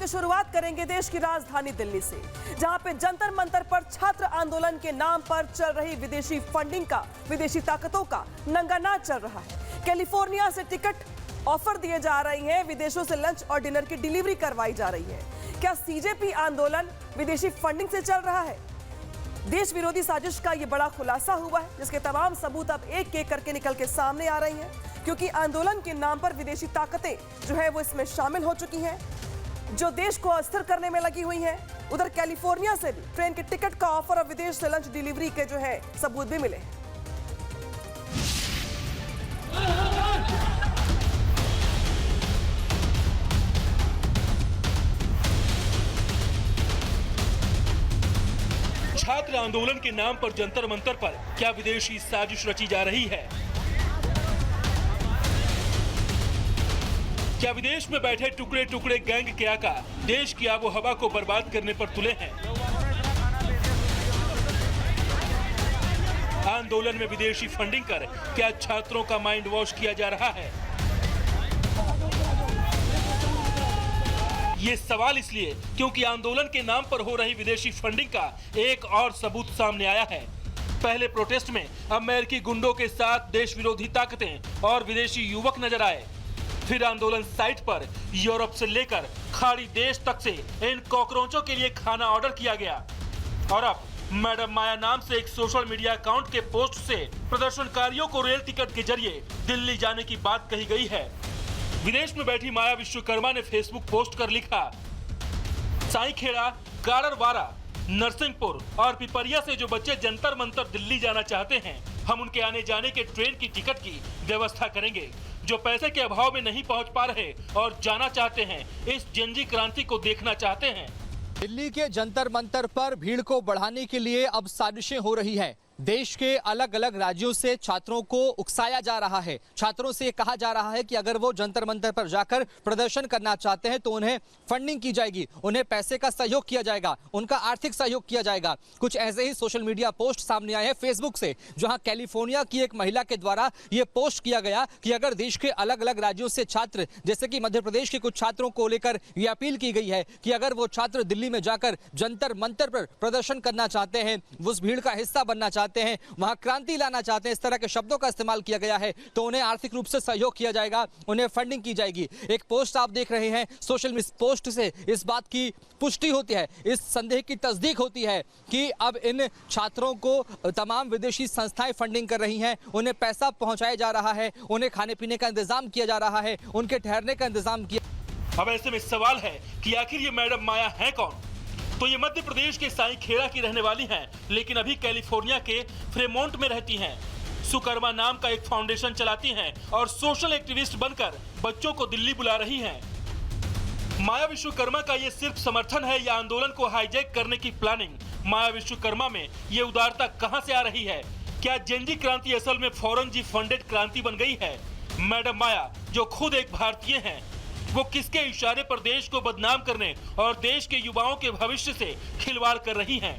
की शुरुआत करेंगे देश की राजधानी दिल्ली से, जहां पे जंतर मंतर पर छात्र आंदोलन के नाम पर चल रही विदेशी फंडिंग का, विदेशी ताकतों का नंगा नाच चल रहा है। कैलिफोर्निया से टिकट ऑफर दिए जा रही हैं, विदेशों से लंच और डिनर की डिलीवरी करवाई जा रही है। क्या सीजेपी आंदोलन विदेशी फंडिंग से चल रहा है? देश विरोधी साजिश का यह बड़ा खुलासा हुआ है, जिसके तमाम सबूत अब एक एक करके निकल के सामने आ रही हैं, क्योंकि आंदोलन के नाम पर विदेशी ताकतें जो है वो इसमें शामिल हो चुकी हैं, जो देश को अस्थिर करने में लगी हुई हैं। उधर कैलिफोर्निया से भी ट्रेन के टिकट का ऑफर और विदेश से लंच डिलीवरी के जो है सबूत भी मिले हैं। छात्र आंदोलन के नाम पर जंतर मंतर पर क्या विदेशी साजिश रची जा रही है? क्या विदेश में बैठे टुकड़े टुकड़े गैंग के आका देश की आबो हवा को बर्बाद करने पर तुले हैं? आंदोलन में विदेशी फंडिंग कर क्या छात्रों का माइंड वॉश किया जा रहा है? ये सवाल इसलिए क्योंकि आंदोलन के नाम पर हो रही विदेशी फंडिंग का एक और सबूत सामने आया है। पहले प्रोटेस्ट में अमेरिकी गुंडों के साथ देश विरोधी ताकतें और विदेशी युवक नजर आए। फिर आंदोलन साइट पर यूरोप से लेकर खाड़ी देश तक से इन कॉकरोचों के लिए खाना ऑर्डर किया गया। और अब मैडम माया नाम से एक सोशल मीडिया अकाउंट के पोस्ट से प्रदर्शनकारियों को रेल टिकट के जरिए दिल्ली जाने की बात कही गई है। विदेश में बैठी माया विश्वकर्मा ने फेसबुक पोस्ट कर लिखा, साईखेड़ा, गाड़रवाड़ा, नरसिंहपुर और पिपरिया से जो बच्चे जंतर मंतर दिल्ली जाना चाहते हैं, हम उनके आने जाने के ट्रेन की टिकट की व्यवस्था करेंगे। जो पैसे के अभाव में नहीं पहुंच पा रहे और जाना चाहते हैं, इस जनजी क्रांति को देखना चाहते हैं। दिल्ली के जंतर मंतर पर भीड़ को बढ़ाने के लिए अब साजिशें हो रही हैं। देश के अलग अलग राज्यों से छात्रों को उकसाया जा रहा है। छात्रों से कहा जा रहा है कि अगर वो जंतर मंतर पर जाकर प्रदर्शन करना चाहते हैं तो उन्हें फंडिंग की जाएगी, उन्हें पैसे का सहयोग किया जाएगा, उनका आर्थिक सहयोग किया जाएगा। कुछ ऐसे ही सोशल मीडिया पोस्ट सामने आए हैं फेसबुक से, जहां कैलिफोर्निया की एक महिला के द्वारा ये पोस्ट किया गया कि अगर देश के अलग अलग राज्यों से छात्र, जैसे कि मध्य प्रदेश के कुछ छात्रों को लेकर यह अपील की गई है कि अगर वो छात्र दिल्ली में जाकर जंतर मंतर पर प्रदर्शन करना चाहते हैं, उस भीड़ का हिस्सा बनना चाहते हैं, वहां क्रांति लाना चाहते हैं, इस तरह के शब्दों का इस्तेमाल किया गया है, तो उन्हें आर्थिक रूप से सहयोग किया जाएगा, उन्हें फंडिंग की जाएगी। एक पोस्ट आप देख रहे हैं, सोशल पोस्ट से इस बात की पुष्टि होती है, इस संदेह की तस्दीक होती है कि अब इन छात्रों को तमाम विदेशी संस्थाएं फंडिंग कर रही हैं, उन्हें पैसा पहुंचाया जा रहा है, उन्हें खाने पीने का इंतजाम किया जा रहा है, उनके ठहरने का इंतजाम किया। अब ऐसे में सवाल है कि आखिर ये मैडम माया है कौन? तो ये मध्य प्रदेश के साईखेड़ा की रहने वाली हैं, लेकिन अभी कैलिफोर्निया के फ्रेमोंट में रहती हैं। सुकर्मा नाम का एक फाउंडेशन चलाती हैं और सोशल एक्टिविस्ट बनकर बच्चों को दिल्ली बुला रही हैं। माया विश्वकर्मा का ये सिर्फ समर्थन है या आंदोलन को हाईजैक करने की प्लानिंग? माया विश्वकर्मा में ये उदारता कहां से आ रही है? क्या जनजी क्रांति असल में फॉरेन जी फंडेड क्रांति बन गई है? मैडम माया जो खुद एक भारतीय हैं, वो किसके इशारे पर देश को बदनाम करने और देश के युवाओं के भविष्य से खिलवाड़ कर रही हैं?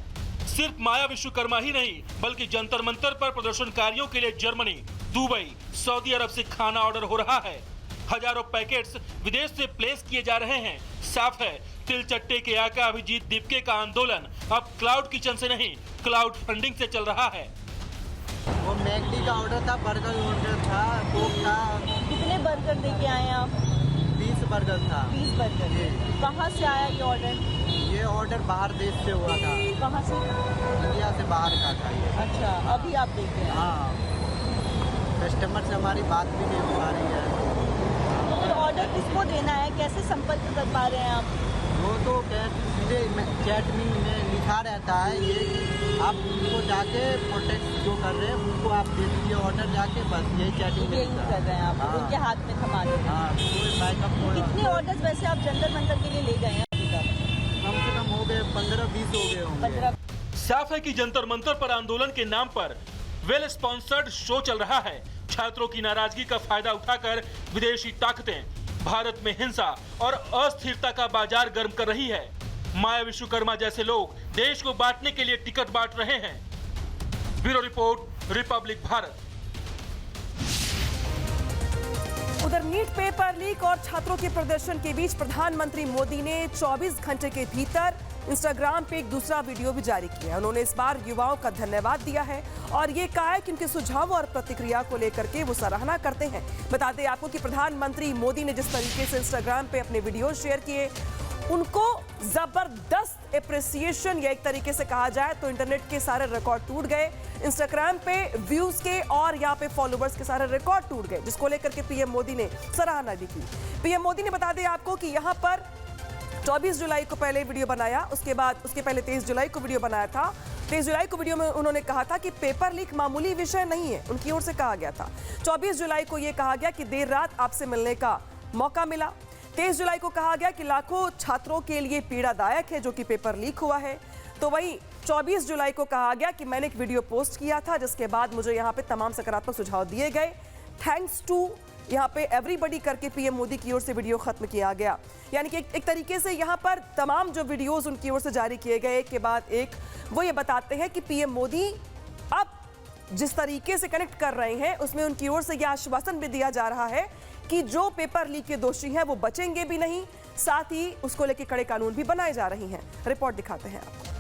सिर्फ माया विश्वकर्मा ही नहीं, बल्कि जंतर मंतर पर प्रदर्शनकारियों के लिए जर्मनी, दुबई, सऊदी अरब से खाना ऑर्डर हो रहा है। हजारों पैकेट्स विदेश से प्लेस किए जा रहे हैं। साफ है, तिलचट्टे के आका अभिजीत दीपके का आंदोलन अब क्लाउड किचन से नहीं, क्लाउड फंडिंग से चल रहा है। वो मैगडी का ऑर्डर था, बर्गर ऑर्डर था, कोक था। कितने बर्गर देके आए आप? 20 बर्गर था। 20 बर्गर। कहाँ से आया ये ऑर्डर? ये ऑर्डर बाहर देश से हुआ था। कहाँ से? इंडिया से बाहर का था ये। अच्छा, अभी आप देख रहे हैं? हाँ, कस्टमर से हमारी बात भी नहीं हो पा रही है। तो ऑर्डर किसको देना है, कैसे संपर्क कर पा रहे हैं आप? वो तो सीधे चैट में लिखा रहता है ये कि आप उनको जाके प्रोटेक्ट जो कर रहे हैं उनको आप दे दीजिए ऑर्डर, जाके बस यही चैटिंग कर रहे हैं आप। हाँ। उनके हाथ में थमा दे रहे हैं। हाँ, कोई बैकअप। कितने ऑर्डर्स वैसे आप जंतर मंतर के लिए ले गए हैं अभी तक? कम से कम हो गए 15-20 हो गए होंगे। 15। साफ है कि जंतर मंतर पर आंदोलन के नाम पर वेल स्पॉन्सर्ड शो चल रहा है। छात्रों की नाराजगी का फायदा उठाकर विदेशी ताकतें भारत में हिंसा और अस्थिरता का बाजार गर्म कर रही है। माया विश्वकर्मा जैसे लोग देश को बांटने के लिए टिकट बांट रहे हैं। Bureau report, Republic Bharat. उधर नीट पेपर लीक और छात्रों के प्रदर्शन के बीच प्रधानमंत्री मोदी ने 24 घंटे के भीतर इंस्टाग्राम पे एक दूसरा वीडियो भी जारी किया। उन्होंने इस बार युवाओं का धन्यवाद दिया है और ये कहा है कि उनके सुझाव और प्रतिक्रिया को लेकर के वो सराहना करते हैं। बता दें आपको कि प्रधानमंत्री मोदी ने जिस तरीके से इंस्टाग्राम पे अपने वीडियो शेयर किए, उनको जबरदस्त एप्रिसिएशन, या एक तरीके से कहा जाए तो इंटरनेट के सारे रिकॉर्ड टूट गए। इंस्टाग्राम पे व्यूज के और यहाँ पे फॉलोवर्स के सारे रिकॉर्ड टूट गए, जिसको लेकर के पीएम मोदी ने सराहना भी की। पीएम मोदी ने बता दें आपको कि यहाँ पर 24 जुलाई को पहले वीडियो बनाया, उसके पहले 23 जुलाई को वीडियो बनाया था। 23 जुलाई को वीडियो में उन्होंने कहा था कि पेपर लीक मामूली विषय नहीं है, उनकी ओर से कहा गया था। 24 जुलाई को यह कहा गया कि देर रात आपसे मिलने का मौका मिला। 23 जुलाई को कहा गया कि लाखों छात्रों के लिए पीड़ादायक है जो कि पेपर लीक हुआ है। तो वहीं 24 जुलाई को कहा गया कि मैंने एक वीडियो पोस्ट किया था जिसके बाद मुझे यहाँ पे तमाम सकारात्मक सुझाव दिए गए। थैंक्स टू यहाँ पे एवरीबॉडी करके पीएम मोदी की ओर से वीडियो खत्म किया गया। यानी कि एक तरीके से यहाँ पर तमाम जो वीडियोस उनकी ओर से जारी किए गए एक के बाद एक, वो ये बताते हैं कि पीएम मोदी अब जिस तरीके से कनेक्ट कर रहे हैं उसमें उनकी ओर से यह आश्वासन भी दिया जा रहा है कि जो पेपर लीक के दोषी हैं वो बचेंगे भी नहीं, साथ ही उसको लेकर कड़े कानून भी बनाए जा रही हैं। रिपोर्ट दिखाते हैं आपको।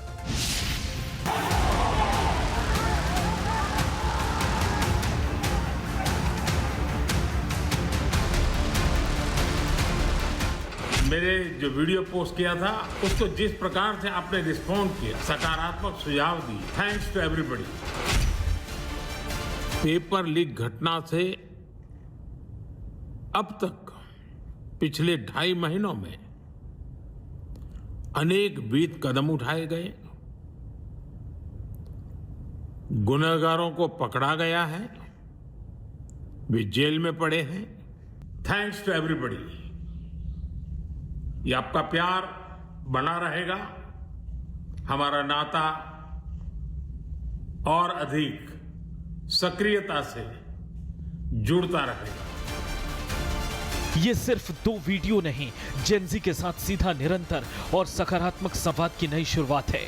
मेरे जो वीडियो पोस्ट किया था उसको जिस प्रकार से आपने रिस्पॉन्ड किया, सकारात्मक सुझाव दिए, thanks to everybody. Paper leak घटना से अब तक पिछले 2.5 महीनों में अनेक विध कदम उठाए गए, गुनहगारों को पकड़ा गया है, वे जेल में पड़े हैं। Thanks to everybody. ये आपका प्यार बना रहेगा, हमारा नाता और अधिक सक्रियता से जुड़ता रहेगा। ये सिर्फ 2 वीडियो नहीं, जेनजी के साथ सीधा, निरंतर और सकारात्मक संवाद की नई शुरुआत है।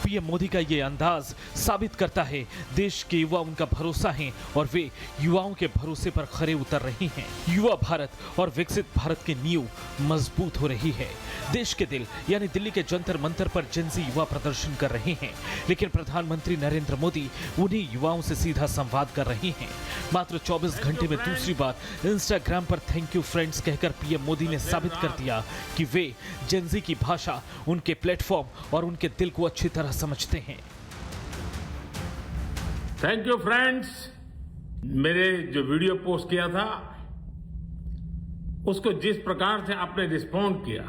पीएम मोदी का ये अंदाज साबित करता है देश के युवा उनका भरोसा हैं और वे युवाओं के भरोसे पर खरे उतर रहे हैं। युवा भारत और विकसित भारत की नींव मजबूत हो रही है। देश के दिल यानी दिल्ली के जंतर मंतर पर जेनजी युवा प्रदर्शन कर रहे हैं, लेकिन प्रधानमंत्री नरेंद्र मोदी उन्हीं युवाओं से सीधा संवाद कर रहे हैं। मात्र 24 घंटे में दूसरी बार इंस्टाग्राम पर थैंक यू फ्रेंड्स कहकर पीएम मोदी ने साबित कर दिया कि वे जेनजी की भाषा, उनके प्लेटफॉर्म और उनके दिल को अच्छी तरह समझते हैं। Thank you friends. मेरे जो वीडियो पोस्ट किया था उसको जिस प्रकार से आपने रिस्पॉन्ड किया,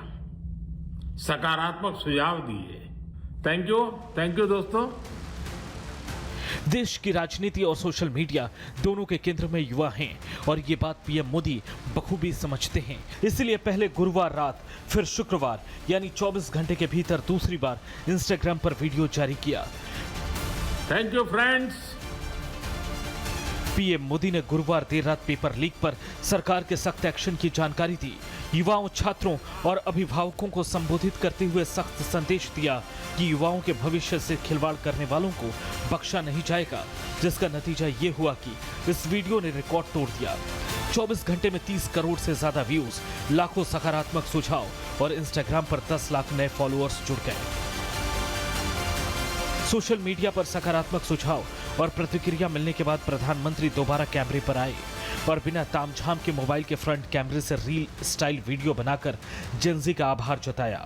सकारात्मक सुझाव दिए, थैंक यू दोस्तों। देश की राजनीति और सोशल मीडिया दोनों के केंद्र में युवा हैं और ये बात पीएम मोदी बखूबी समझते हैं। इसलिए पहले गुरुवार रात, फिर शुक्रवार यानी 24 घंटे के भीतर दूसरी बार इंस्टाग्राम पर वीडियो जारी किया। Thank you friends. PM Modi ने गुरुवार देर रात पेपर लीक पर सरकार के सख्त एक्शन की जानकारी दी। युवाओं, छात्रों और अभिभावकों को संबोधित करते हुए सख्त संदेश दिया कि युवाओं के भविष्य से खिलवाड़ करने वालों को बख्शा नहीं जाएगा, जिसका नतीजा ये हुआ कि इस वीडियो ने रिकॉर्ड तोड़ दिया। 24 घंटे में 30 करोड़ से ज्यादा व्यूज, लाखों सकारात्मक सुझाव और इंस्टाग्राम पर 10 लाख नए फॉलोअर्स जुड़ गए। सोशल मीडिया पर सकारात्मक सुझाव और प्रतिक्रिया मिलने के बाद प्रधानमंत्री दोबारा कैमरे पर आए और बिना तामझाम के मोबाइल के फ्रंट कैमरे से रील स्टाइल वीडियो बनाकर जेनजी का आभार जताया।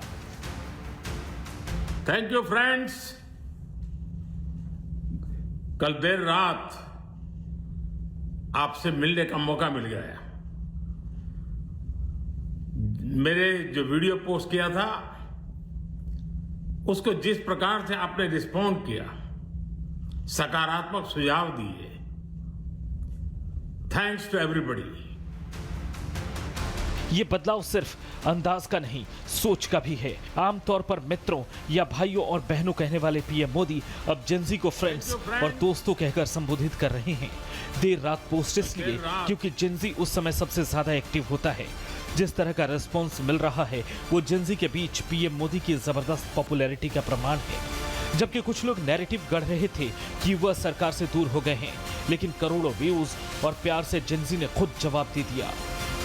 Thank you friends. कल देर रात आपसे मिलने का मौका मिल गया। मेरे जो वीडियो पोस्ट किया था उसको जिस प्रकार से आपने रिस्पॉन्ड किया, सकारात्मक सुझाव दिए, थैंक्स टू एवरीबॉडी। ये बदलाव सिर्फ अंदाज का नहीं, सोच का भी है। आमतौर पर मित्रों या भाइयों और बहनों कहने वाले पीएम मोदी अब जेनजी को फ्रेंड्स और दोस्तों कहकर संबोधित कर रहे हैं। देर रात पोस्ट इसलिए क्योंकि जेनजी उस समय सबसे ज्यादा एक्टिव होता है। जिस तरह का रिस्पॉन्स मिल रहा है वो जेनजी के बीच पीएम मोदी की जबरदस्त पॉपुलैरिटी का प्रमाण है। जबकि कुछ लोग नैरेटिव गढ़ रहे थे कि वह सरकार से दूर हो गए हैं, लेकिन करोड़ों व्यूज और प्यार से जेनजी ने खुद जवाब दे दिया।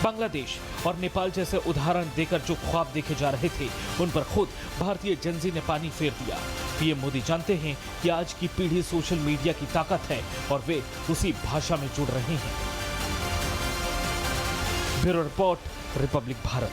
बांग्लादेश और नेपाल जैसे उदाहरण देकर जो ख्वाब देखे जा रहे थे, उन पर खुद भारतीय जेनजी ने पानी फेर दिया। पीएम मोदी जानते हैं कि आज की पीढ़ी सोशल मीडिया की ताकत है और वे उसी भाषा में जुड़ रहे हैं। Bureau report, Republic Bharat.